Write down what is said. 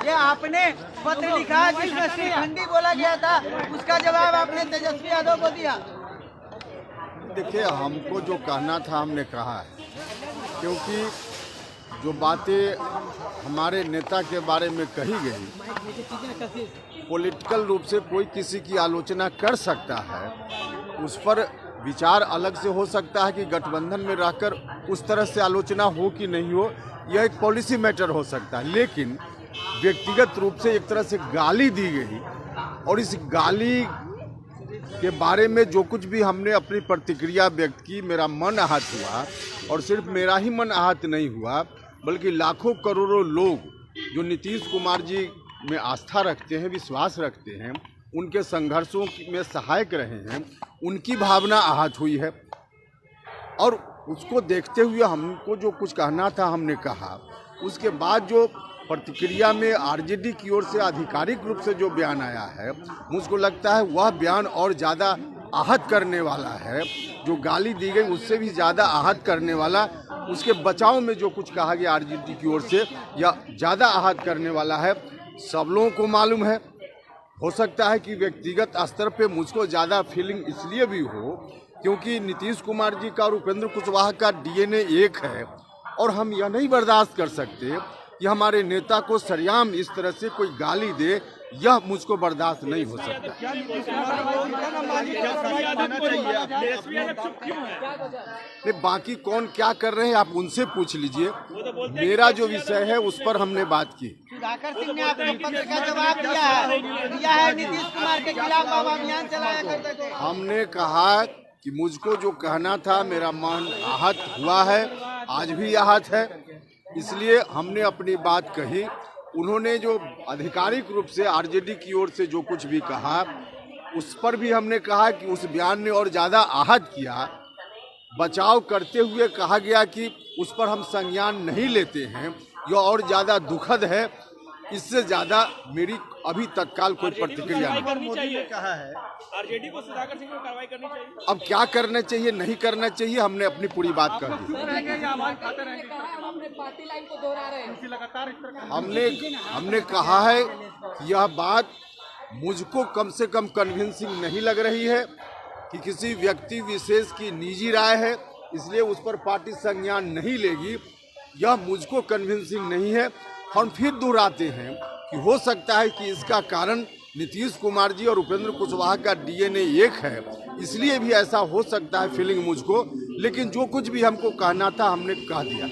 ये आपने पत्र लिखा जिसमें श्रीखंडी बोला गया था, उसका जवाब आपने तेजस्वी यादव को दिया। देखिए, हमको जो कहना था हमने कहा है, क्योंकि जो बातें हमारे नेता के बारे में कही गई, पॉलिटिकल रूप से कोई किसी की आलोचना कर सकता है, उस पर विचार अलग से हो सकता है कि गठबंधन में रहकर उस तरह से आलोचना हो कि नहीं हो, यह एक पॉलिसी मैटर हो सकता है। लेकिन व्यक्तिगत रूप से एक तरह से गाली दी गई और इस गाली के बारे में जो कुछ भी हमने अपनी प्रतिक्रिया व्यक्त की, मेरा मन आहत हुआ। और सिर्फ मेरा ही मन आहत नहीं हुआ, बल्कि लाखों करोड़ों लोग जो नीतीश कुमार जी में आस्था रखते हैं, विश्वास रखते हैं, उनके संघर्षों में सहायक रहे हैं, उनकी भावना आहत हुई है। और उसको देखते हुए हमको जो कुछ कहना था हमने कहा। उसके बाद जो प्रतिक्रिया में आरजेडी की ओर से आधिकारिक रूप से जो बयान आया है, मुझको लगता है वह बयान और ज़्यादा आहत करने वाला है। जो गाली दी गई उससे भी ज़्यादा आहत करने वाला, उसके बचाव में जो कुछ कहा गया आरजेडी की ओर से, या ज़्यादा आहत करने वाला है। सब लोगों को मालूम है, हो सकता है कि व्यक्तिगत स्तर पे मुझको ज़्यादा फीलिंग इसलिए भी हो क्योंकि नीतीश कुमार जी का और उपेंद्र कुशवाहा का डीएनए एक है, और हम यह नहीं बर्दाश्त कर सकते कि हमारे नेता को सरेआम इस तरह से कोई गाली दे, यह मुझको बर्दाश्त नहीं हो सकता। नहीं, बाकी कौन क्या कर रहे हैं आप उनसे पूछ लीजिए। मेरा जो विषय है उस पर हमने बात की। सुधाकर सिंह ने आपके पत्र का जवाब दिया है नीतीश कुमार के खिलाफ आप अभियान चलाया करते थे। हमने कहा कि मुझको जो कहना था, मेरा मन आहत हुआ है, आज भी आहत है, इसलिए हमने अपनी बात कही। उन्होंने जो आधिकारिक रूप से आरजेडी की ओर से जो कुछ भी कहा, उस पर भी हमने कहा कि उस बयान ने और ज़्यादा आहत किया। बचाव करते हुए कहा गया कि उस पर हम संज्ञान नहीं लेते हैं, यह और ज़्यादा दुखद है। इससे ज़्यादा मेरी अभी तत्काल कोई प्रतिक्रिया नहीं। मोदी ने कहा है आरजेडी को सुधाकर सिंह पर कार्रवाई करनी चाहिए। अब क्या करना चाहिए, नहीं करना चाहिए, हमने अपनी पूरी बात कर दी। हमने कहा है कि यह बात मुझको कम से कम कन्विंसिंग नहीं लग रही है कि किसी व्यक्ति विशेष की निजी राय है, इसलिए उस पर पार्टी संज्ञान नहीं लेगी। यह मुझको कन्विंसिंग नहीं है। हम फिर दोहराते हैं कि हो सकता है कि इसका कारण नीतीश कुमार जी और उपेंद्र कुशवाहा का डीएनए एक है, इसलिए भी ऐसा हो सकता है फीलिंग मुझको। लेकिन जो कुछ भी हमको कहना था हमने कह दिया।